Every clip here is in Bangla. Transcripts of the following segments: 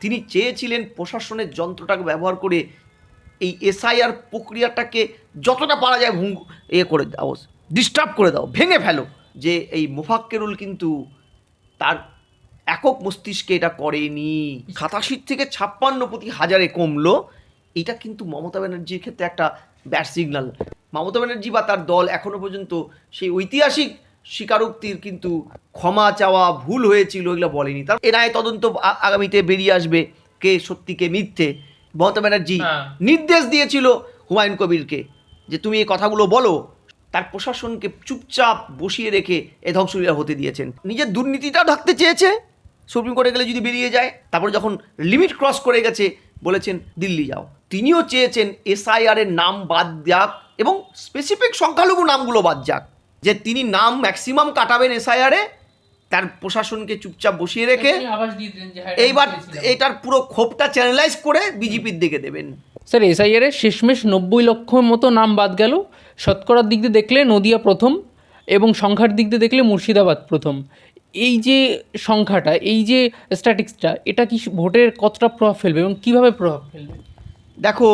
তিনি চেয়েছিলেন প্রশাসনের যন্ত্রটাকে ব্যবহার করে এই এসআইআর প্রক্রিয়াটাকে যতটা পারা যায় করে দাও, ডিস্টার্ব করে দাও, ভেঙে ফেলো। যে এই মোফাক্কেরুল কিন্তু তার একক মস্তিষ্কে এটা করেনি। 87 থেকে 56 প্রতি হাজারে কমলো, এটা কিন্তু মমতা ব্যানার্জির ক্ষেত্রে একটা ব্যাড সিগন্যাল। মমতা ব্যানার্জি বা তার দল এখনো পর্যন্ত সেই ঐতিহাসিক স্বীকারোক্তির কিন্তু ক্ষমা চাওয়া ভুল হয়েছিল এগুলো বলেনি। তার এনআইএ তদন্ত আগামীতে বেরিয়ে আসবে কে সত্যি কে মিথ্যে। মমতা ব্যানার্জি নির্দেশ দিয়েছিল হুমায়ুন কবিরকে যে তুমি এই কথাগুলো বলো, তার প্রশাসনকে চুপচাপ বসিয়ে রেখে এ ধ্বংসলীলা হতে দিয়েছেন। নিজের দুর্নীতিটা ঢাকতে চেয়েছে, সুপ্রিম কোর্টে গেলে যদি বেরিয়ে যায়, তারপর যখন লিমিট ক্রস করে গেছে বলেছেন দিল্লি যাও। তিনিও চেয়েছেন এসআইআর-এর নাম বাদ যাক এবং স্পেসিফিক সংখ্যালঘু নামগুলো বাদ যাক, যে তিনি নাম ম্যাক্সিমাম কাটাবেন এসআইআর-এ, তার প্রশাসনকে চুপচাপ বসিয়ে রেখে এইবার এটার পুরো ক্ষোভটা চ্যানেলাইজ করে বিজেপির দিকে দেবেন। স্যার, এসআইআর এর শেষমেশ 90 লক্ষ মতো নাম বাদ গেল। শতকরার দিক দিয়ে দেখলে নদিয়া প্রথম এবং সংখ্যার দিক দিয়ে দেখলে মুর্শিদাবাদ প্রথম। এই যে সংখ্যাটা, এই যে স্ট্যাটিক্সটা, এটা কি ভোটের কতটা প্রভাব ফেলবে এবং কীভাবে প্রভাব ফেলবে? দেখো,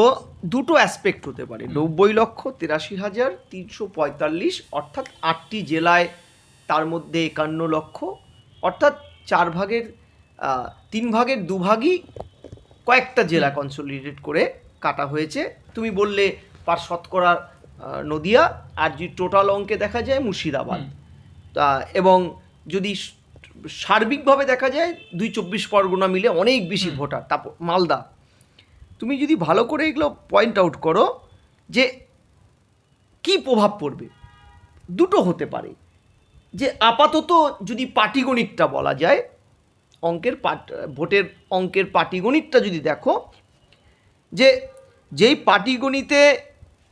দুটো অ্যাসপেক্ট হতে পারে। 90,83,345 অর্থাৎ 8টি জেলায়, তার মধ্যে 51 লক্ষ, অর্থাৎ 4 ভাগের 3 ভাগের 2 ভাগই কয়েকটা জেলা কনসলিডেট করে কাটা হয়েছে। তুমি বললে পার শতকরা নদিয়া, আর যদি টোটাল অঙ্কে দেখা যায় মুর্শিদাবাদ, এবং যদি সার্বিকভাবে দেখা যায় 2 24 পরগনা মিলে অনেক বেশি ভোটার। তারপর মালদা। তুমি যদি ভালো করে এগুলো পয়েন্ট আউট করো যে কি প্রভাব পড়বে, দুটো হতে পারে। যে আপাতত যদি পাটিগণিতটা বলা যায়, ভোটের অঙ্কের পাটিগণিতটা যদি দেখো, যে যেই পাটিগণিতে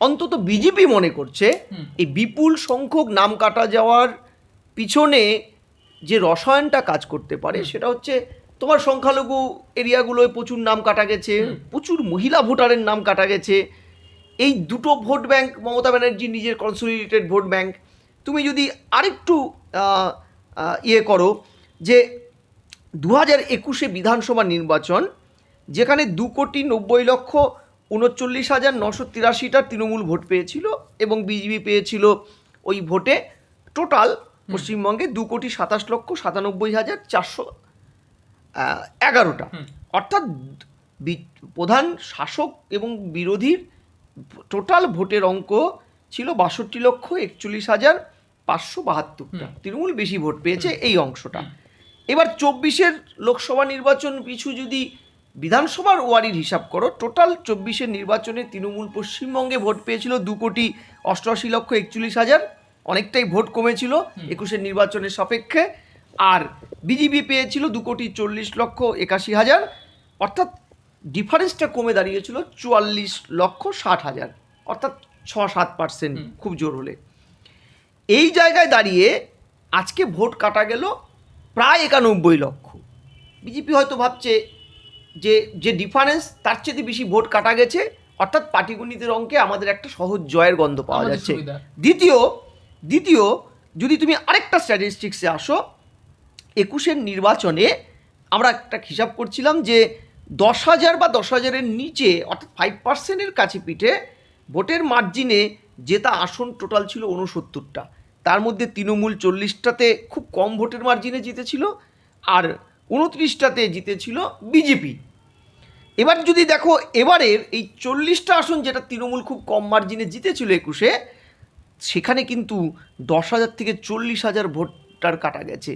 অন্তত বিজেপি মনে করছে এই বিপুল সংখ্যক নাম কাটা যাওয়ার পিছনে যে রসায়নটা কাজ করতে পারে, সেটা হচ্ছে তোমার সংখ্যালঘু এরিয়াগুলোয় প্রচুর নাম কাটা গেছে, প্রচুর মহিলা ভোটারের নাম কাটা গেছে। এই দুটো ভোট ব্যাংক মমতা ব্যানার্জি নিজের কনসলিডেটেড ভোট ব্যাংক। তুমি যদি আরেকটু করো যে 2021 বিধানসভা নির্বাচন, যেখানে 2,90,39,983টা তৃণমূল ভোট পেয়েছিল এবং বিজেপি পেয়েছিল ওই ভোটে টোটাল পশ্চিমবঙ্গে 2,27,97,411টা, অর্থাৎ প্রধান শাসক এবং বিরোধীর টোটাল ভোটের অঙ্ক ছিল 62,41,572টা। তৃণমূল বেশি ভোট পেয়েছে এই অংশটা। এবার 24 লোকসভা নির্বাচন পিছু যদি বিধানসভার ওয়ারির হিসাব করো, টোটাল 24 নির্বাচনে তৃণমূল পশ্চিমবঙ্গে ভোট পেয়েছিল 2,88,41,000, অনেকটাই ভোট কমেছিল 21 নির্বাচনের সাপেক্ষে। আর বিজেপি পেয়েছিল 2,40,81,000, অর্থাৎ ডিফারেন্সটা কমে দাঁড়িয়েছিল 44,60,000, অর্থাৎ 6-7% খুব জোর হলে। এই জায়গায় দাঁড়িয়ে আজকে ভোট কাটা গেল প্রায় 91 লক্ষ। বিজেপি হয়তো ভাবছে যে যে ডিফারেন্স তার চেয়ে বেশি ভোট কাটা গেছে, অর্থাৎ পাটিগণিতের অঙ্কে আমাদের একটা সহজ জয়ের গন্ধ পাওয়া যাচ্ছে। দ্বিতীয় যদি তুমি আরেকটা স্ট্যাটিস্টিক্সে আসো, 21 নির্বাচনে আমরা একটা হিসাব করছিলাম যে 10,000 বা 10,000-এর নিচে, অর্থাৎ 5%-এর কাছে পিঠে ভোটের মার্জিনে জেতা আসন টোটাল ছিল 69টা। তার মধ্যে তৃণমূল 40টাতে খুব কম ভোটের মার্জিনে জিতেছিল, আর 29টাতে জিতেছিল বিজেপি। এবার যদি দেখো এবারের এই 40টা আসন যেটা তৃণমূল খুব কম মার্জিনে জিতেছিল 21-এ, সেখানে কিন্তু 10,000 থেকে 40,000 ভোটার কাটা গেছে।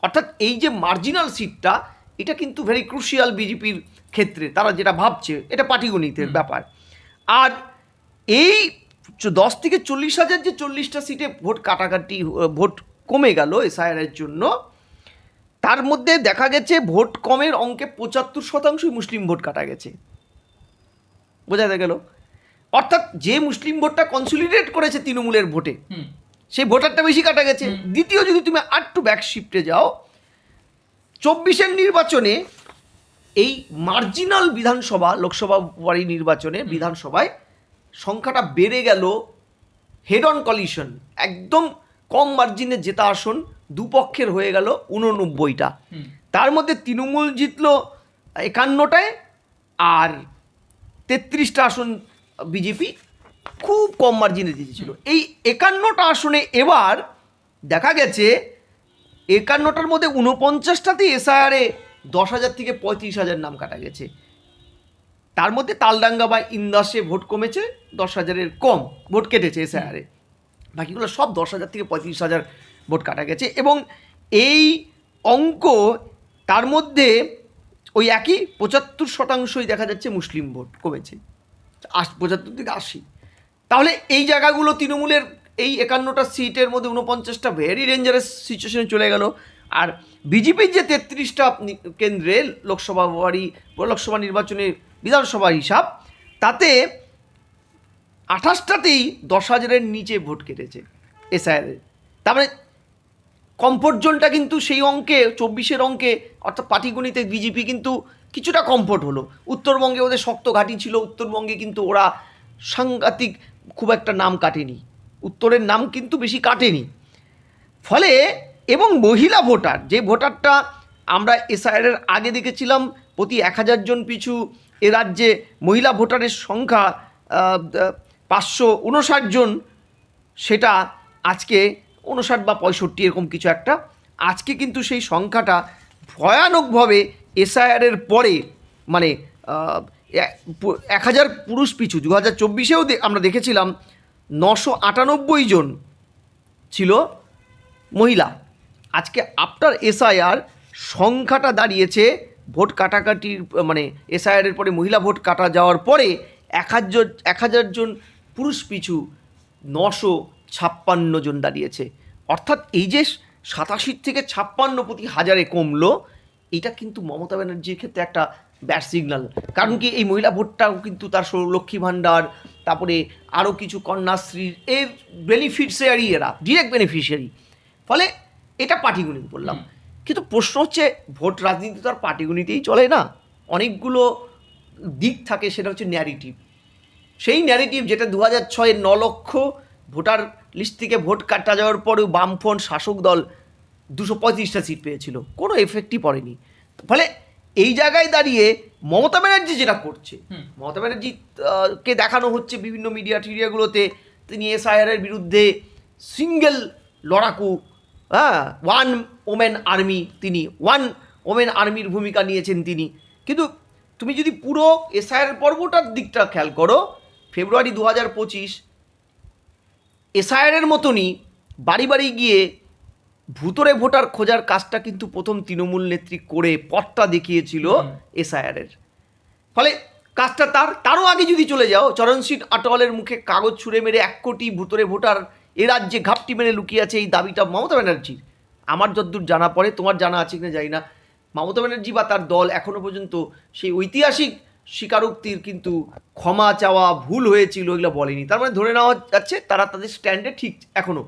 অর্থাৎ এই যে মার্জিনাল সিটটা, এটা কিন্তু ভেরি ক্রুশিয়াল বিজেপির ক্ষেত্রে। তারা যেটা ভাবছে এটা পাটিগণিতের ব্যাপার। আর এই 10 থেকে 40,000 যে 40টা সিটে ভোট কমে গেল এসআইআর-এর জন্য, তার মধ্যে দেখা গেছে ভোট কমের অঙ্কে 75% মুসলিম ভোট কাটা গেছে। বোঝা গেল? অর্থাৎ যে মুসলিম ভোটটা কনসলিডেট করেছে তৃণমূলের ভোটে, সেই ভোটারটা বেশি কাটা গেছে। দ্বিতীয়, যদি তুমি আরেকটু ব্যাক শিফটে যাও, 24 নির্বাচনে এই মার্জিনাল বিধানসভা, লোকসভা ওয়ারি নির্বাচনে বিধানসভায় সংখ্যাটা বেড়ে গেল হেড অন কলিশন, একদম কম মার্জিনে জেতা আসন দুপক্ষের হয়ে গেল 89টা। তার মধ্যে তৃণমূল জিতল 51টায় আর 33টা আসন বিজেপি খুব কম মার্জিনে জিতেছিল। এই 51টা আসনে এবার দেখা গেছে 51টার মধ্যে 49টাতেই এসআইআরে 10,000 থেকে 35,000 নাম কাটা গেছে। তার মধ্যে তালডাঙ্গা বা ইন্দাসে ভোট কমেছে 10,000-এর কম ভোট কেটেছে এসআইআরে, বাকিগুলো সব 10,000 থেকে 35,000 ভোট কাটা গেছে। এবং এই অঙ্ক তার মধ্যে ওই একই 75%ই দেখা যাচ্ছে মুসলিম ভোট কমেছে, 75 থেকে 80। তাহলে এই জায়গাগুলো তৃণমূলের এই 51টা সিটের মধ্যে 49টা ভেরি ডেঞ্জারাস সিচুয়েশনে চলে গেল। আর বিজেপির যে 33টা কেন্দ্রে লোকসভা নির্বাচনে বিধানসভা হিসাব, তাতে 28টাতেই 10,000-এর নিচে ভোট কেটেছে এসআইআর। তার মানে কমফোর্ট জোনটা কিন্তু সেই অঙ্কে 24-এর অঙ্কে অর্থাৎ পাটিগণিতে বিজেপি কিন্তু কিছুটা কমফোর্ট হলো। উত্তরবঙ্গে ওদের শক্ত ঘাঁটি ছিল, উত্তরবঙ্গে কিন্তু ওরা সাংঘাতিক খুব একটা নাম কাটেনি, উত্তরের নাম কিন্তু বেশি কাটেনি। ফলে এবং মহিলা ভোটার, যে ভোটারটা আমরা এসআইআরের আগে দেখেছিলাম প্রতি 1,000 জন পিছু এ রাজ্যে মহিলা ভোটারের সংখ্যা 559 জন, সেটা আজকে 59 বা 65 এরকম কিছু একটা। আজকে কিন্তু সেই সংখ্যাটা ভয়ানকভাবে এসআইআরের পরে মানে 1,000 পুরুষ পিছু 2024-এও আমরা দেখেছিলাম 998 জন ছিল মহিলা। আজকে আফটার এসআইআর সংখ্যাটা দাঁড়িয়েছে ভোট কাটাকাটির মানে এসআইআরের পরে মহিলা ভোট কাটা যাওয়ার পরে 1,000 জন পুরুষ পিছু 956 জন দাঁড়িয়েছে। অর্থাৎ এই যে 87 থেকে 56 প্রতি হাজারে কমলো, এটা কিন্তু মমতা ব্যানার্জির ক্ষেত্রে একটা ব্যাড সিগন্যাল। কারণ কি, এই মহিলা ভোটটাও কিন্তু তার লক্ষ্মী ভাণ্ডার, তারপরে আরও কিছু কন্যাশ্রীর এর বেনিফিটসিয়ারি, এরা ডিরেক্ট বেনিফিশিয়ারি। ফলে এটা পাটিগণিত বললাম, কিন্তু প্রশ্ন হচ্ছে ভোট রাজনীতি তো আর পাটিগণিতেই চলে না, অনেকগুলো দিক থাকে। সেটা হচ্ছে ন্যারেটিভ। সেই ন্যারেটিভ যেটা 2006-এর 9 লক্ষ ভোটার লিস্ট থেকে ভোট কাটা যাওয়ার পরেও বামফ্রন্ট শাসক দল 235টা সিট পেয়েছিল, কোনো এফেক্টই পড়েনি। ফলে এই জায়গায় দাঁড়িয়ে মমতা ব্যানার্জি যেটা করছে, মমতা ব্যানার্জি কে দেখানো হচ্ছে বিভিন্ন মিডিয়াগুলোতে তিনি এসআইআরের বিরুদ্ধে সিঙ্গেল লড়াকু, ওয়ান ওমেন আর্মি, তিনি ওয়ান ওমেন আর্মির ভূমিকা নিয়েছেন তিনি। কিন্তু তুমি যদি পুরো এসআইআর পর্বটার দিকটা খেয়াল করো, ফেব্রুয়ারি 2025 এসআইআরের মতনই বাড়ি বাড়ি গিয়ে ভুতুরে ভোটার খোঁজার কাজটা কিন্তু প্রথম তৃণমূল নেত্রী করে পথটা দেখিয়েছিল এসআইআরের। ফলে কাজটা তারও আগে যদি চলে যাও, চরণ সিং আটোয়ালের মুখে কাগজ ছুঁড়ে মেরে 1 কোটি ভুতুরে ভোটার এ রাজ্যে ঘাপটি মেরে লুকিয়ে আছে, এই দাবিটা মমতা ব্যানার্জির। আমার যতদূর জানা পড়ে, তোমার জানা আছে কিনা জানি না, মমতা ব্যানার্জি বা তার দল এখনও পর্যন্ত সেই ঐতিহাসিক স্বীকারোক্তির কিন্তু ক্ষমা চাওয়া ভুল হয়েছিল এগুলো বলেনি। তার মানে ধরে নেওয়া যাচ্ছে তারা তাদের স্ট্যান্ডে ঠিক এখনও।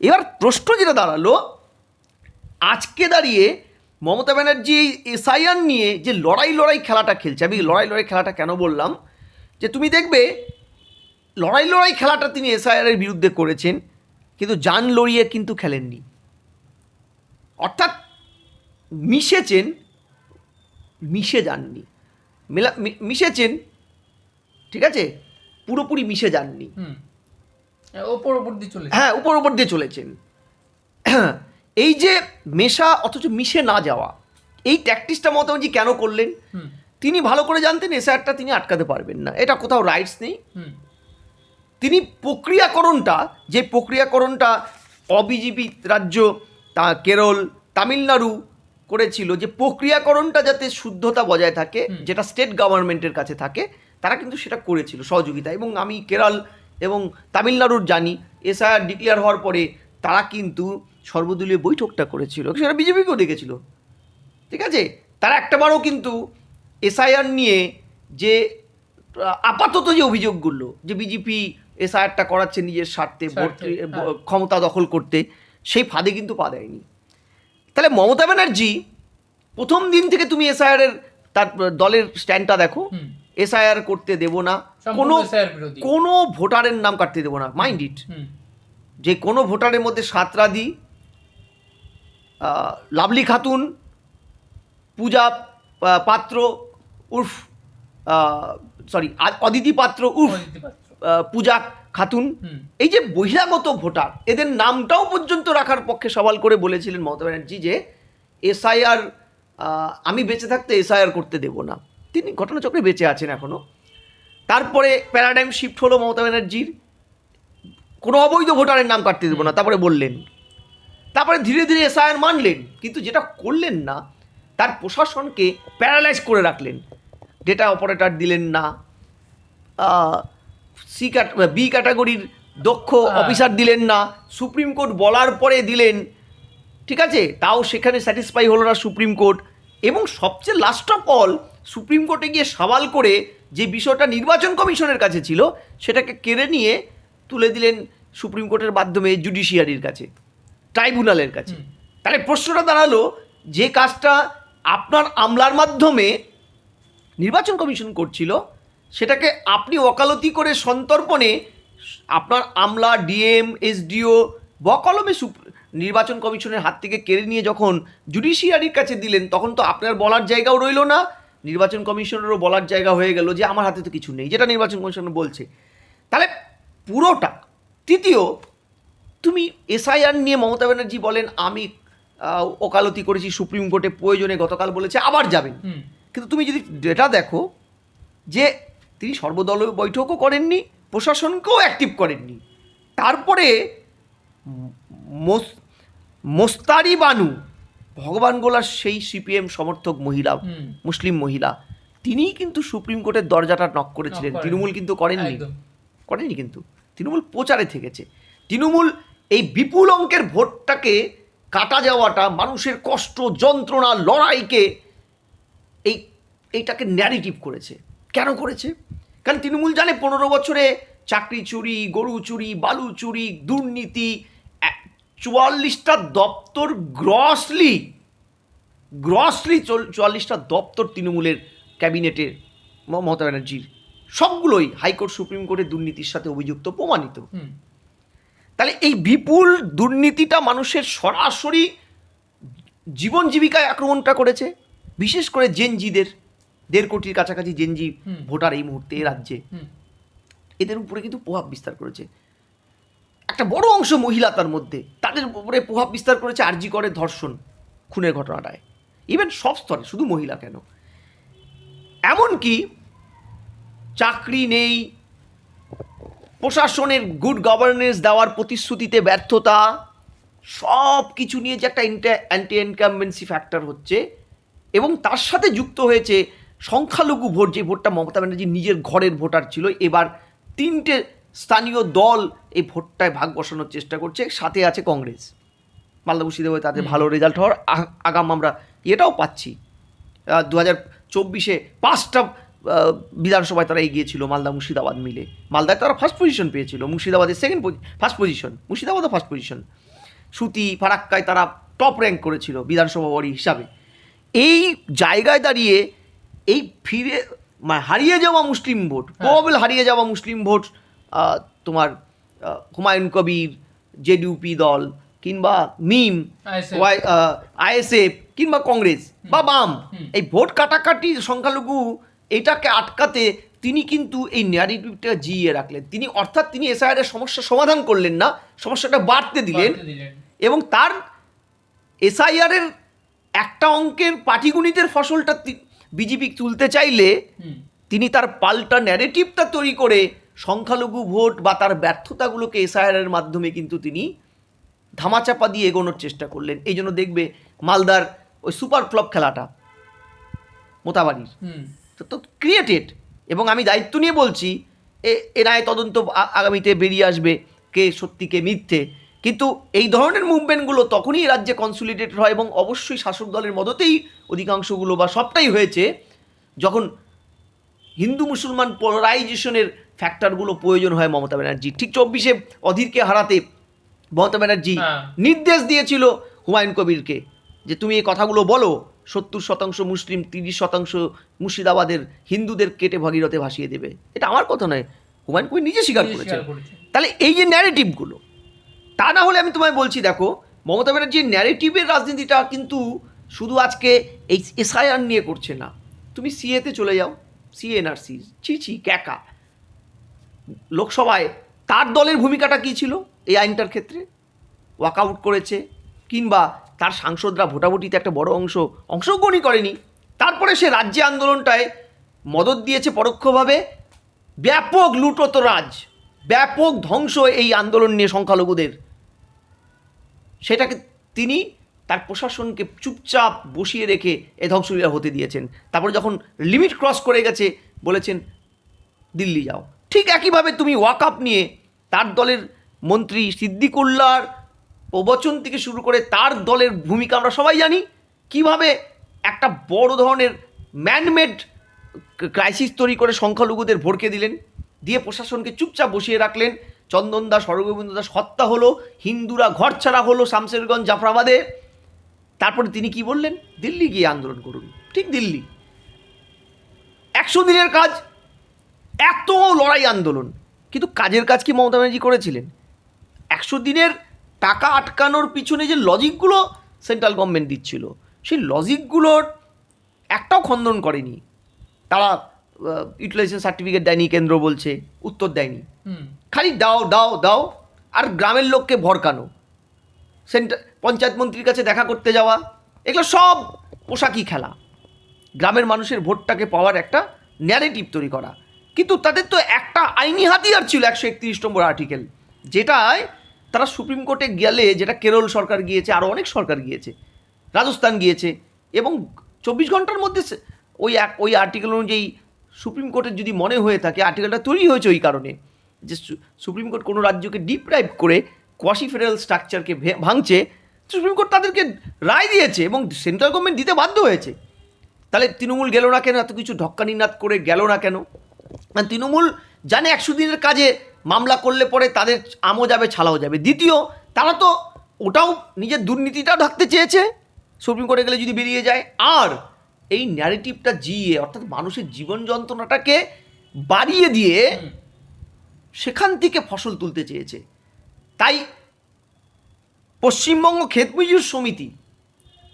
এবার প্রশ্ন যেটা দাঁড়ালো, আজকে দাঁড়িয়ে মমতা ব্যানার্জি এই এসআইআর নিয়ে যে লড়াই খেলাটা খেলছে, আমি লড়াই খেলাটা কেন বললাম, যে তুমি দেখবে লড়াই খেলাটা তিনি এসআইআরের বিরুদ্ধে করেছেন, কিন্তু জান লড়িয়ে কিন্তু খেলেননি। অর্থাৎ মিশে যাননি, মিশেছেন, ঠিক আছে, পুরোপুরি মিশে যাননি, উপর উপর দিয়ে চলেছেন। এই যে মেশা অথচ মিশে না যাওয়া, এই ট্যাকটিক্সটা মমতা ব্যানার্জি কেন করলেন? তিনি ভালো করে জানতেন এসআইআরটা তিনি আটকাতে পারবেন না, এটা কোথাও রাইটস নেই। তিনি প্রক্রিয়াকরণটা অবিজেপি রাজ্য কেরল, তামিলনাড়ু করেছিল, যে প্রক্রিয়াকরণটা যাতে শুদ্ধতা বজায় থাকে, যেটা স্টেট গভর্নমেন্টের কাছে থাকে, তারা কিন্তু সেটা করেছিল সহযোগিতা। এবং আমি কেরল এবং তামিলনাড়ুর জানি, এসআইআর ডিক্লেয়ার হওয়ার পরে তারা কিন্তু সর্বদলীয় বৈঠকটা করেছিল, সেটা বিজেপিকেও ডেকেছিল, ঠিক আছে। তারা একটাবারও কিন্তু এসআইআর নিয়ে যে আপাতত যে অভিযোগগুলো যে বিজেপি এসআইআরটা করাচ্ছে নিজের স্বার্থে, ভোট ক্ষমতা দখল করতে, সেই ফাঁদে কিন্তু পা দেয়নি। তাহলে মমতা ব্যানার্জি প্রথম দিন থেকে তুমি এসআইআরের তার দলের স্ট্যান্ডটা দেখো, এসআইআর করতে দেব না, কোনো ভোটারের নাম কাটতে দেবো না, মাইন্ড ইট। যে কোনো ভোটারের মধ্যে সাঁতরাদি, লাভলি খাতুন, পূজা পাত্র উর্ফ সরি অদিতি পাত্র উর্ফ পূজা খাতুন, এই যে বহিরাগত ভোটার, এদের নামটাও পর্যন্ত রাখার পক্ষে সওয়াল করে বলেছিলেন মমতা ব্যানার্জি যে এসআইআর, আমি বেঁচে থাকতে এসআইআর করতে দেব না। তিনি ঘটনাচক্রে বেঁচে আছেন এখনও। তারপরে প্যারাডাইম শিফট হলো মমতা ব্যানার্জির, কোনো অবৈধ ভোটারের নাম কাটতে দেবো না, তারপরে বললেন। তারপরে ধীরে ধীরে এসআইআর মানলেন, কিন্তু যেটা করলেন না, তার প্রশাসনকে প্যারালাইজ করে রাখলেন। ডেটা অপারেটর দিলেন না, বি ক্যাটাগরির দক্ষ অফিসার দিলেন না, সুপ্রিম কোর্ট বলার পরে দিলেন, ঠিক আছে, তাও সেখানে স্যাটিসফাই হলো না সুপ্রিম কোর্ট। এবং সবচেয়ে লাস্ট অফ অল সুপ্রিম কোর্টে গিয়ে সওয়াল করে যে বিষয়টা নির্বাচন কমিশনের কাছে ছিল সেটাকে কেড়ে নিয়ে তুলে দিলেন সুপ্রিম কোর্টের মাধ্যমে জুডিশিয়ারির কাছে, ট্রাইব্যুনালের কাছে। তাহলে প্রশ্নটা দাঁড়ালো, যে কাজটা আপনার আমলার মাধ্যমে নির্বাচন কমিশন করছিল, সেটাকে আপনি ওকালতি করে সন্তর্পণে আপনার আমলা, ডিএম, এসডিও বকলমে নির্বাচন কমিশনের হাত থেকে কেড়ে নিয়ে যখন জুডিশিয়ারির কাছে দিলেন, তখন তো আপনার বলার জায়গাও রইল না, নির্বাচন কমিশনেরও বলার জায়গা হয়ে গেল যে আমার হাতে তো কিছু নেই, যেটা নির্বাচন কমিশন বলছে। তাহলে পুরোটা। তৃতীয়, তুমি এসআইআর নিয়ে মমতা ব্যানার্জি বলেন আমি ওকালতি করেছি সুপ্রিম কোর্টে, প্রয়োজনে গতকাল বলেছে আবার যাবেন। কিন্তু তুমি যদি ডেটা দেখো যে তিনি সর্বদলীয় বৈঠকও করেননি, প্রশাসনকেও অ্যাক্টিভ করেননি। তারপরে মোস্তারি বানু, ভগবান গোলার সেই সিপিএম সমর্থক মহিলা, মুসলিম মহিলা, তিনিই কিন্তু সুপ্রিম কোর্টের দরজাটা নক করেছিলেন। তৃণমূল কিন্তু করেননি, কিন্তু তৃণমূল প্রচারে থেকেছে। তৃণমূল এই বিপুল অঙ্কের ভোটটাকে কাটা যাওয়াটা, মানুষের কষ্ট, যন্ত্রণা, লড়াইকে এইটাকে ন্যারেটিভ করেছে। কেন করেছে? কারণ তৃণমূল জানে 15 বছরে চাকরি চুরি, গরু চুরি, বালু চুরি, দুর্নীতি, 44টা দপ্তর গ্রসলি 44টা দপ্তর তৃণমূলের ক্যাবিনেটের মমতা ব্যানার্জির, সবগুলোই হাইকোর্ট, সুপ্রিম কোর্টের দুর্নীতির সাথে অভিযুক্ত, প্রমাণিত। তাহলে এই বিপুল দুর্নীতিটা মানুষের সরাসরি জীবন জীবিকায় আক্রমণটা করেছে, বিশেষ করে জেনজিদের। 1.5 কোটির কাছাকাছি জেনজি ভোটার এই মুহূর্তে রাজ্যে, এদের উপরে কিন্তু প্রভাব বিস্তার করেছে। একটা বড় অংশ মহিলা তার মধ্যে, তাদের উপরে প্রভাব বিস্তার করেছে আরজি করে ধর্ষণ খুনের ঘটনাটায়। ইভেন সব স্তরে, শুধু মহিলা কেন, এমনকি চাকরি নেই, প্রশাসনের গুড গভর্নেন্স দেওয়ার প্রতিশ্রুতিতে ব্যর্থতা, সব কিছু নিয়ে যে একটা অ্যান্টি ইনকামবেন্সি ফ্যাক্টর হচ্ছে। এবং তার সাথে যুক্ত হয়েছে সংখ্যালঘু ভোট, যে ভোটটা মমতা ব্যানার্জি নিজের ঘরের ভোটার ছিল, এবার 3টে স্থানীয় দল এই ভোটটায় ভাগ বসানোর চেষ্টা করছে। সাথে আছে কংগ্রেস, মালদা মুর্শিদাবাদে তাদের ভালো রেজাল্ট হওয়ার আগাম আমরা এটাও পাচ্ছি। 2024 5টা বিধানসভায় তারা এগিয়েছিল, মালদা মুর্শিদাবাদ মিলে। মালদায় তারা ফার্স্ট পজিশন পেয়েছিল, মুর্শিদাবাদের ফার্স্ট পজিশন, মুর্শিদাবাদও ফার্স্ট পজিশন। সুতি, ফারাক্কায় তারা টপ র্যাঙ্ক করেছিল বিধানসভা ওয়ারি হিসাবে। এই জায়গায় দাঁড়িয়ে এই হারিয়ে যাওয়া মুসলিম ভোট, প্রবাবল হারিয়ে যাওয়া মুসলিম ভোট, তোমার হুমায়ুন কবির, জেডিইউপি দল, কিংবা মিম, আইএসএফ, কিংবা কংগ্রেস বা বাম, এই ভোট কাটাকাটি সংখ্যালঘু এটাকে আটকাতে তিনি কিন্তু এই ন্যারেটিভটা জিইয়ে রাখলেন। অর্থাৎ তিনি এসআইআর এর সমস্যার সমাধান করলেন না, সমস্যাটা বাড়তে দিলেন। এবং তার এসআইআর এর একটা অঙ্কের পাটিগণিতের ফসলটা বিজেপি তুলতে চাইলে তিনি তার পাল্টা ন্যারেটিভটা তৈরি করে সংখ্যালঘু ভোট বা তার ব্যর্থতাগুলোকে এসআইআর এর মাধ্যমে কিন্তু তিনি ধামাচাপা দিয়ে এগোনোর চেষ্টা করলেন। এই জন্য দেখবে মালদার ওই সুপার ফ্লপ খেলাটা মোতাবাড়ির তো ক্রিয়েটেড। এবং আমি দায়িত্ব নিয়ে বলছি, এনআইএ তদন্ত আগামীতে বেরিয়ে আসবে কে সত্যি কে মিথ্যে। কিন্তু এই ধরনের মুভমেন্টগুলো তখনই রাজ্যে কনসলিডেটেড হয়, এবং অবশ্যই শাসক দলের মদতেই অধিকাংশগুলো বা সবটাই হয়েছে, যখন হিন্দু মুসলমান পোলারাইজেশনের ফ্যাক্টরগুলো প্রয়োজন হয় মমতা ব্যানার্জি। ঠিক 24-এ অধীরকে হারাতে মমতা ব্যানার্জি নির্দেশ দিয়েছিল হুমায়ুন কবিরকে যে তুমি এই কথাগুলো বলো, 70% মুসলিম, 30% মুর্শিদাবাদের হিন্দুদের কেটে ভগীরথে ভাসিয়ে দেবে। এটা আমার কথা নয়, হুমায়ুন কবির নিজে স্বীকার করেছে। তাহলে এই যে ন্যারেটিভগুলো, তা না হলে আমি তোমায় বলছি, দেখো মমতা ব্যানার্জির ন্যারেটিভের রাজনীতিটা কিন্তু শুধু আজকে এই এসআইআর নিয়ে করছে না, তুমি সিএতে চলে যাও, সিএনআরসি ছি ক্যাকা। লোকসভায় তার দলের ভূমিকাটা কী ছিল এই আইনটার ক্ষেত্রে? ওয়াকআউট করেছে, কিংবা তার সাংসদরা ভোটাভুটিতে একটা বড় অংশগ্রহণই করেনি। তারপরে সে রাজ্যে আন্দোলনটায় মদত দিয়েছে পরোক্ষভাবে। ব্যাপক লুটোতরাজ, ব্যাপক ধ্বংস এই আন্দোলন নিয়ে সংখ্যালঘুদের, সেটাকে তিনি তার প্রশাসনকে চুপচাপ বসিয়ে রেখে এ ধ্বংসলীলা হতে দিয়েছেন। তারপরে যখন লিমিট ক্রস করে গেছে বলেছেন দিল্লি যাও। ঠিক একইভাবে তুমি ওয়াকআপ নিয়ে তার দলের মন্ত্রী সিদ্দিকুল্লাহর প্রবচন থেকে শুরু করে তার দলের ভূমিকা আমরা সবাই জানি, কিভাবে একটা বড় ধরনের ম্যানমেড ক্রাইসিস তৈরি করে সংখ্যালঘুদের ভড়কে দিলেন, দিয়ে প্রশাসনকে চুপচাপ বসিয়ে রাখলেন। চন্দন দাস, হরগোবিন্দ দাস হত্যা হলো, হিন্দুরা ঘরছাড়া হলো শামশেরগঞ্জ, জাফরাবাদে। তারপরে তিনি কি বললেন? দিল্লি গিয়ে আন্দোলন করুন। ঠিক দিল্লি 100 দিনের কাজ, এত লড়াই আন্দোলন, কিন্তু কাজের কাজ কি মমতা ব্যানার্জি করেছিলেন? 100 দিনের টাকা আটকানোর পিছনে যে লজিকগুলো সেন্ট্রাল গভর্নমেন্ট দিচ্ছিল, সেই লজিকগুলোর একটাও খণ্ডন করেনি তারা। ইউটিলাইজেশন সার্টিফিকেট দেয়নি কেন্দ্র বলছে, উত্তর দেয়নি, খালি দাও দাও দাও, আর গ্রামের লোককে ভরকানো, পঞ্চায়েত মন্ত্রীর কাছে দেখা করতে যাওয়া, এগুলো সব পোশাকি খেলা, গ্রামের মানুষের ভোটটাকে পাওয়ার একটা ন্যারেটিভ তৈরি করা। কিন্তু তাদের তো একটা আইনি হাতিয়ার ছিল 131 নম্বর আর্টিকেল, যেটায় তারা সুপ্রিম কোর্টে গেলে, যেটা কেরল সরকার গিয়েছে, আরও অনেক সরকার গিয়েছে, রাজস্থান গিয়েছে, এবং 24 ঘন্টার মধ্যে ওই আর্টিকেল অনুযায়ী সুপ্রিম কোর্টের যদি মনে হয়ে থাকে, আর্টিকেলটা তৈরি হয়েছে ওই কারণে যে সুপ্রিম কোর্ট কোনো রাজ্যকে ডিপ্রাইভ করে কোয়াসি ফেডারেল স্ট্রাকচারকে ভাঙছে, সুপ্রিম কোর্ট তাদেরকে রায় দিয়েছে এবং সেন্ট্রাল গভর্নমেন্ট দিতে বাধ্য হয়েছে। তাহলে তৃণমূল গেল না কেন? এত কিছু ঢক্কানিনাদ করে গেল না কেন? তৃণমূল জানে 100 দিনের কাজে মামলা করলে পরে তাদের আমও যাবে, ছালাও যাবে। দ্বিতীয়, তারা তো ওটাও নিজের দুর্নীতিটাও ঢাকতে চেয়েছে, সুপ্রিম কোর্টে গেলে যদি বেরিয়ে যায়। আর এই ন্যারেটিভটা জিয়ে, অর্থাৎ মানুষের জীবন যন্ত্রণাটাকে বাড়িয়ে দিয়ে সেখান থেকে ফসল তুলতে চেয়েছে। তাই পশ্চিমবঙ্গ ক্ষেত মজুর সমিতি,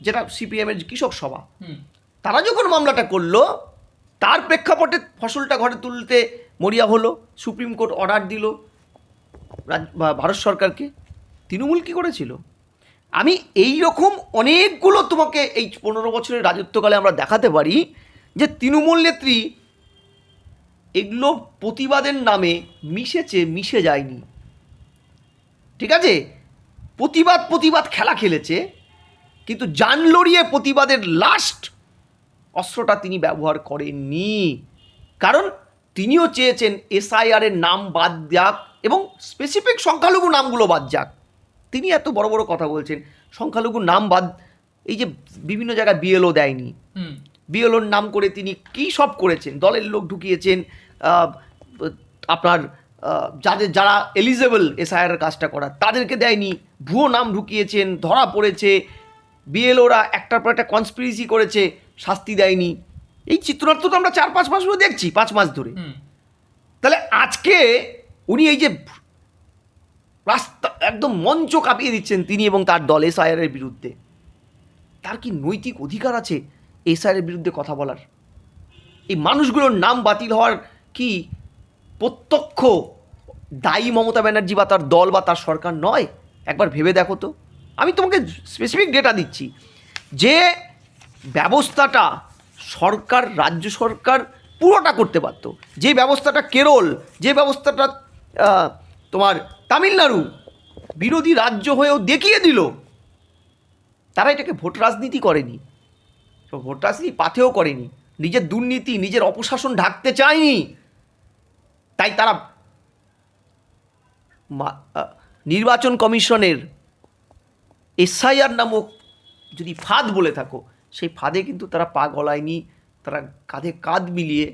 যেটা সিপিএমের কৃষক সভা, তারা যখন মামলাটা করলো, তার প্রেক্ষাপটে ফসলটা ঘরে তুলতে মরিয়া হলো, সুপ্রিম কোর্ট অর্ডার দিল ভারত সরকারকে। তৃণমূল কী করেছিল? আমি এই রকম অনেকগুলো তোমাকে এই 15 বছরের রাজত্বকালে আমরা দেখাতে পারি যে তৃণমূল নেত্রী এগুলো প্রতিবাদের নামে মিশে যায়নি। ঠিক আছে, প্রতিবাদ খেলা খেলেছে, কিন্তু জান লড়িয়ে প্রতিবাদের লাস্ট অস্ত্রটা তিনি ব্যবহার করেননি। কারণ তিনিও চেয়েছেন এসআইআরের নাম বাদ যাক এবং স্পেসিফিক সংখ্যালঘু নামগুলো বাদ যাক। তিনি এত বড় বড় কথা বলছেন, সংখ্যালঘু নাম বাদ, এই যে বিভিন্ন জায়গায় বিএলও দেয়নি, বিএলওর নাম করে তিনি কী সব করেছেন, দলের লোক ঢুকিয়েছেন, আপনার যারা এলিজেবল এসআইআর কাজটা করার তাদেরকে দেয়নি, ভুয়ো নাম ঢুকিয়েছেন, ধরা পড়েছে, বিএলওরা একটার পর একটা কনস্পিরেসি করেছে, শাস্তি দেয়নি। এই চিত্রনাট্য তো আমরা 4-5 মাস ধরে দেখছি, 5 মাস ধরে। তাহলে আজকে উনি এই যে রাস্তা একদম মঞ্চ কাঁপিয়ে দিচ্ছেন তিনি এবং তার দল এসআইআরের বিরুদ্ধে, তার কি নৈতিক অধিকার আছে এসআইআরের বিরুদ্ধে কথা বলার? এই মানুষগুলোর নাম বাতিল হওয়ার কি প্রত্যক্ষ দায়ী মমতা ব্যানার্জি বা তার দল বা তার সরকার নয়? একবার ভেবে দেখো তো। আমি তোমাকে স্পেসিফিক ডেটা দিচ্ছি, যে ব্যবস্থাটা সরকার, রাজ্য সরকার পুরোটা করতে পারতো, যে ব্যবস্থাটা কেরল, যে ব্যবস্থাটা তোমার তামিলনাড়ু বিরোধী রাজ্য হয়েও দেখিয়ে দিল, তারা এটাকে ভোট রাজনীতি করেনি, ভোট রাজনীতি পাথেও করেনি, নিজের দুর্নীতি, নিজের অপশাসন ঢাকতে চায়নি। তাই তারা নির্বাচন কমিশনের এসআইআর নামক যদি ফাঁদ বলে থাকো, সেই ফাঁদে কিন্তু তারা পা গলায়নি, তারা কাঁধে কাঁধ মিলিয়ে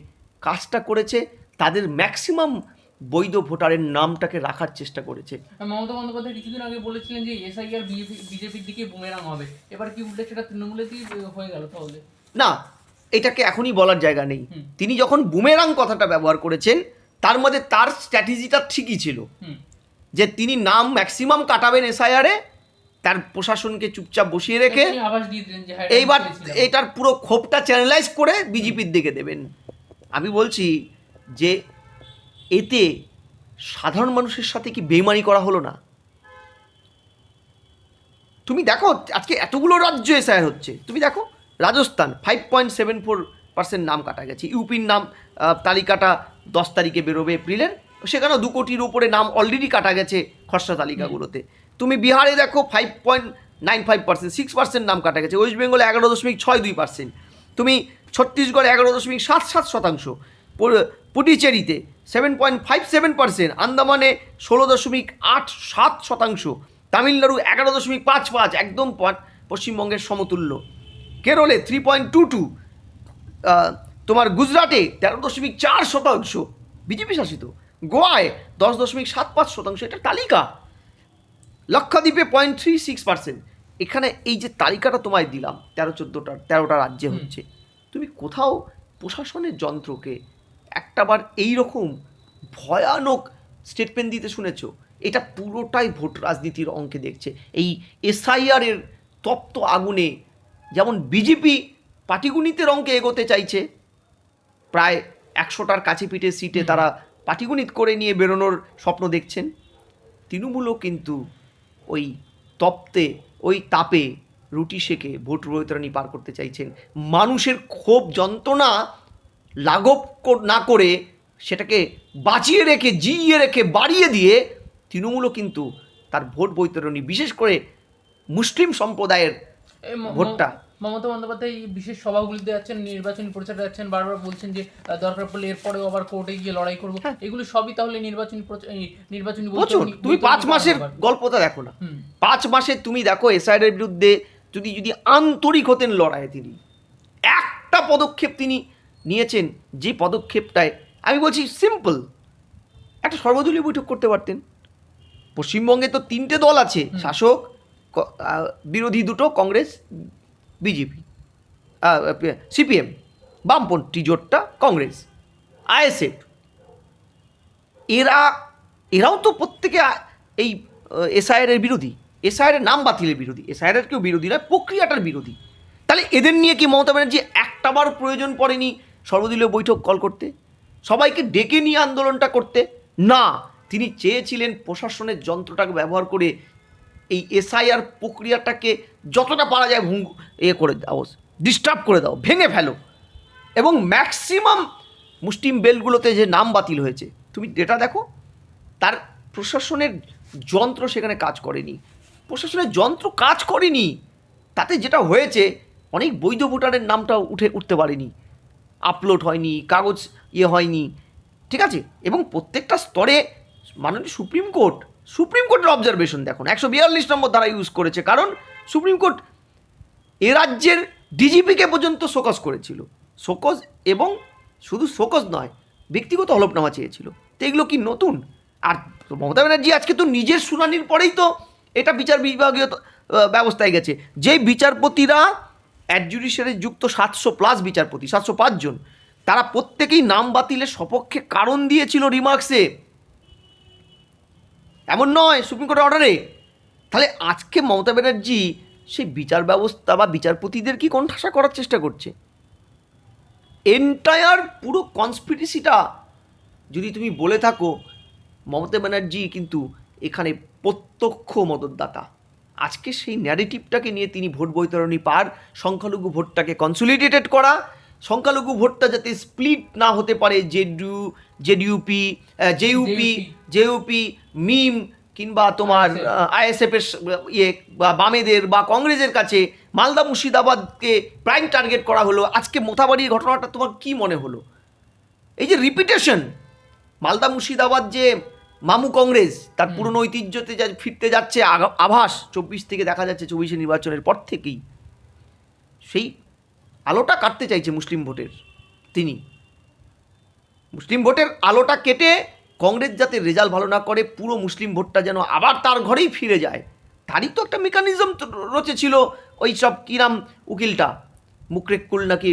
কাজটা করেছে, তাদের ম্যাক্সিমাম বৈধ ভোটারের নামটাকে রাখার চেষ্টা করেছে। মমতা বন্দ্যোপাধ্যায় কিছুদিন আগে বলেছিলেন যে এসআইআর বিজেপির দিকে বুমেরাং হবে, এবার কি উল্টে সেটা তৃণমূলের দিকে হয়ে গেল? তাহলে না, এটাকে এখনই বলার জায়গা নেই। তিনি যখন বুমেরাং কথাটা ব্যবহার করেছেন, তার মধ্যে তার স্ট্র্যাটেজিটা ঠিকই ছিল, যে তিনি নাম ম্যাক্সিমাম কাটাবেন এসআইআরে তার প্রশাসনকে চুপচাপ বসিয়ে রেখে তিনি আভাস দিয়ে দিলেন যে হ্যাঁ, এইবার এটা চেয়েছিলাম। এটার পুরো ক্ষোভটা চ্যানেলাইজ করে বিজেপির দিকে দেবেন। আমি বলছি যে এতে সাধারণ মানুষের সাথে কি বেইমানি করা হলো না? তুমি দেখো আজকে এতগুলো রাজ্য এসআইআর হচ্ছে, তুমি দেখো রাজস্থান 5.74% নাম কাটা গেছে, ইউপির নাম তালিকাটা 10 তারিখে বেরোবে এপ্রিলের, সেখানেও 2 কোটির উপরে নাম অলরেডি কাটা গেছে খসড়া তালিকাগুলোতে। তুমি বিহারে দেখো 5.95%, 6% নাম কাটা গেছে, ওয়েস্ট বেঙ্গলে 11.62%, তুমি ছত্তিশগড়ে 11.77%, পুডুচেরিতে 7.57%, আন্দামানে 16.87%, তামিলনাড়ু 11.55, একদম পশ্চিমবঙ্গের সমতুল্য, কেরলে 3.22, তোমার গুজরাটে 13.4%, বিজেপি শাসিত, গোয়ায় 10.75%, এটা তালিকা, লক্ষদ্বীপে 0.36%। এখানে এই যে তালিকাটা তোমায় দিলাম 13টা রাজ্যে হচ্ছে, তুমি কোথাও প্রশাসনের যন্ত্রকে একটাবার এই রকম ভয়ানক স্টেটমেন্ট দিতে শুনেছ? এটা পুরোটাই ভোট রাজনীতির অঙ্কে দেখছে। এই এসআইআর এর তপ্ত আগুনে যেমন বিজেপি পাটিগণিতের অঙ্কে এগোতে চাইছে, প্রায় 100টার কাছে পিঠে সিটে তারা পাটিগণিত করে নিয়ে বেরোনোর স্বপ্ন দেখছেন, তৃণমূলও কিন্তু ওই তপ্তে ওই তাপে রুটি সেকে ভোট বৈতরণী পার করতে চাইছেন। মানুষের ক্ষোভ যন্ত্রণা লাঘব না করে সেটাকে বাঁচিয়ে রেখে জিইয়ে রেখে বাড়িয়ে দিয়ে তৃণমূলও কিন্তু তার ভোট বৈতরণী, বিশেষ করে মুসলিম সম্প্রদায়ের ভোটটা। মমতা বন্দ্যোপাধ্যায় এই বিশেষ সভাগুলিতে যাচ্ছেন, নির্বাচনী প্রচারে যাচ্ছেন, বারবার বলছেন যে দরকার পড়লে এরপরেও আবার কোর্টে গিয়ে লড়াই করবো। এগুলো সবই তাহলে নির্বাচনী প্রচুর। তুমি 5 মাসের গল্পটা দেখো না, 5 মাসে তুমি দেখো এসআইআর বিরুদ্ধে যদি আন্তরিক হতেন লড়াইয়ে, তিনি একটা পদক্ষেপ তিনি নিয়েছেন, যে পদক্ষেপটায় আমি বলছি সিম্পল, একটা সর্বদলীয় বৈঠক করতে পারতেন। পশ্চিমবঙ্গে তো 3টে দল আছে, শাসক, বিরোধী 2টো, কংগ্রেস, বিজেপি, সিপিএম, বামপন্থী জোটটা কংগ্রেস, আইএসএফ, এরাও তো প্রত্যেকে এই এসআইআর এর বিরোধী, এসআইআর এর নাম বাতিলের বিরোধী, এসআইআর এর কেউ বিরোধী নয়, প্রক্রিয়াটার বিরোধী। তাহলে এদের নিয়ে কি মমতা ব্যানার্জি একটাবার প্রয়োজন পড়েনি সর্বদলীয় বৈঠক কল করতে, সবাইকে ডেকে নিয়ে আন্দোলনটা করতে? না, তিনি চেয়েছিলেন প্রশাসনের যন্ত্রটাকে ব্যবহার করে এই এসআইআর প্রক্রিয়াটাকে যতটা পারা যায় করে দাও, ডিস্টার্ব করে দাও, ভেঙে ফেলো। এবং ম্যাক্সিমাম মুসলিম বেলগুলোতে যে নাম বাতিল হয়েছে, তুমি ডেটা দেখো, তার প্রশাসনের যন্ত্র সেখানে কাজ করেনি, প্রশাসনের যন্ত্র কাজ করেনি, তাতে যেটা হয়েছে অনেক বৈধ ভোটারের নামটাও উঠতে পারেনি, আপলোড হয়নি, কাগজ হয়নি, ঠিক আছে। এবং প্রত্যেকটা স্তরে মাননীয় সুপ্রিম কোর্টের অবজারভেশন দেখুন, 142 নম্বর ধারা ইউজ করেছে, কারণ সুপ্রিম কোর্ট এ রাজ্যের ডিজিপিকে পর্যন্ত শোকজ করেছিল, শোকজ, এবং শুধু শোকজ নয়, ব্যক্তিগত হলফনামা চেয়েছিল। তো এগুলো কি নতুন? আর মমতা ব্যানার্জি আজকে তো নিজের শুনানির পরেই তো এটা বিচার বিভাগীয় ব্যবস্থায় গেছে, যেই বিচারপতিরা অ্যাডজুডিশিয়ারি যুক্ত 700+ বিচারপতি, 705 জন, তারা প্রত্যেকেই নাম বাতিলের সপক্ষে কারণ দিয়েছিল রিমার্কসে, এমন নয় সুপ্রিম কোর্টের অর্ডারে। তাহলে আজকে মমতা ব্যানার্জি সেই বিচার ব্যবস্থা বা বিচারপতিদের কি কোণঠাসা করার চেষ্টা করছে? এন্টায়ার পুরো কনস্পিরেসিটা যদি তুমি বলে থাকো, মমতা ব্যানার্জি কিন্তু এখানে প্রত্যক্ষ মদতদাতা। আজকে সেই ন্যারেটিভটাকে নিয়ে তিনি ভোট বৈতরণী পার, সংখ্যালঘু ভোটটাকে কনসলিডেটেড করা, সংখ্যালঘু ভোটটা যাতে স্প্লিট না হতে পারে জেইউপি, মিম কিংবা তোমার আইএসএফের বা বামেদের বা কংগ্রেসের কাছে মালদা মুর্শিদাবাদকে প্রাইম টার্গেট করা হলো। আজকে মোথাবাড়ির ঘটনাটা তোমার কি মনে হলো? এই যে রিপিটেশন, মালদা মুর্শিদাবাদ যে মামু কংগ্রেস তার পুরনো ঐতিহ্যতে ফিরতে যাচ্ছে আভাস 24 থেকে দেখা যাচ্ছে, 24 নির্বাচনের পর থেকেই সেই আলোটা কাটতে চাইছে মুসলিম ভোটের। তিনি মুসলিম ভোটের আলোটা কেটে কংগ্রেস যাতে রেজাল্ট ভালো না করে, পুরো মুসলিম ভোটটা যেন আবার তার ঘরেই ফিরে যায়, তারই তো একটা মেকানিজম রচেছিল ওই সব কী নাম উকিলটা, মুকরেকুল নাকি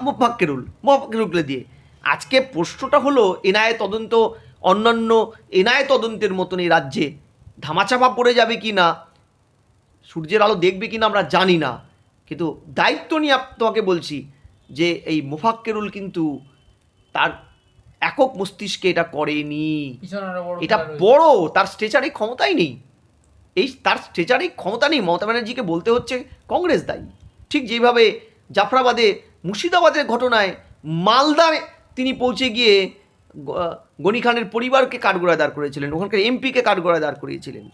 মুফাক্কেরুল দিয়ে। আজকে প্রশ্নটা হলো এনআইএ তদন্ত, অন্যান্য এনআইএ তদন্তের মতন এই রাজ্যে ধামাচাপা পড়ে যাবে কি না, সূর্যের আলো দেখবে কি না আমরা জানি না, কিন্তু দায়িত্ব নিয়ে তোমাকে বলছি যে এই মোফাক্কেরুল কিন্তু তার একক মস্তিষ্কে এটা করেনি, এটা বড়, তার স্ট্রেচারে ক্ষমতাই নেই, তার স্ট্রেচারে ক্ষমতা নেই। মমতা ব্যানার্জিকে বলতে হচ্ছে কংগ্রেস দায়ী। ঠিক যেভাবে জাফরাবাদে মুর্শিদাবাদের ঘটনায় মালদায় তিনি পৌঁছে গিয়ে গনি খানের পরিবারকে কাঠগড়ায় দাঁড় করেছিলেন, ওখানকার এমপিকে কাঠগড়ায় দাঁড় করিয়েছিলেন,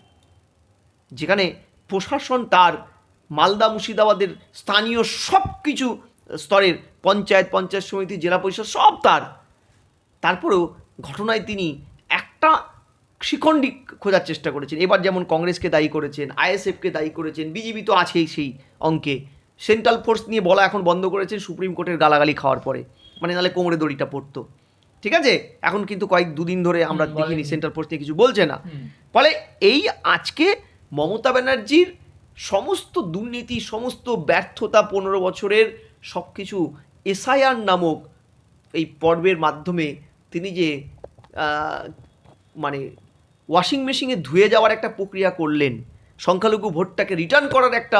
যেখানে প্রশাসন তার মালদা মুর্শিদাবাদের স্থানীয় সব কিছু স্তরের পঞ্চায়েত সমিতি, জেলা পরিষদ সব তার। তারপরেও ঘটনায় তিনি একটা শিখণ্ডী খোঁজার চেষ্টা করেছেন। এবার যেমন কংগ্রেসকে দায়ী করেছেন, আইএসএফকে দায়ী করেছেন, বিজেপি তো আছেই সেই অঙ্কে, সেন্ট্রাল ফোর্স নিয়ে বলা এখন বন্ধ করেছেন সুপ্রিম কোর্টের গালাগালি খাওয়ার পরে, মানে নাহলে কোমরে দড়িটা পড়তো। ঠিক আছে, এখন কিন্তু দুদিন ধরে আমরা দেখিনি সেন্ট্রাল ফোর্স নিয়ে কিছু বলছে না। ফলে এই আজকে মমতা ব্যানার্জির সমস্ত দুর্নীতি, সমস্ত ব্যর্থতা, 15 বছরের সব কিছু এসআইআর নামক এই পর্বের মাধ্যমে তিনি যে মানে ওয়াশিং মেশিনে ধুয়ে যাওয়ার একটা প্রক্রিয়া করলেন, সংখ্যালঘু ভোটটাকে রিটার্ন করার একটা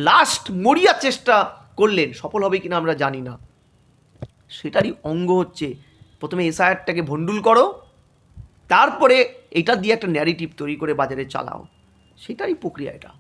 লাস্ট মরিয়া চেষ্টা করলেন, সফল হবে কিনা আমরা জানি না। সেটারই অঙ্গ হচ্ছে প্রথমে এসআইআরটাকে ভণ্ডুল করো, তারপরে এটা দিয়ে একটা ন্যারেটিভ তৈরি করে বাজারে চালাও, সেটারই প্রক্রিয়া এটা।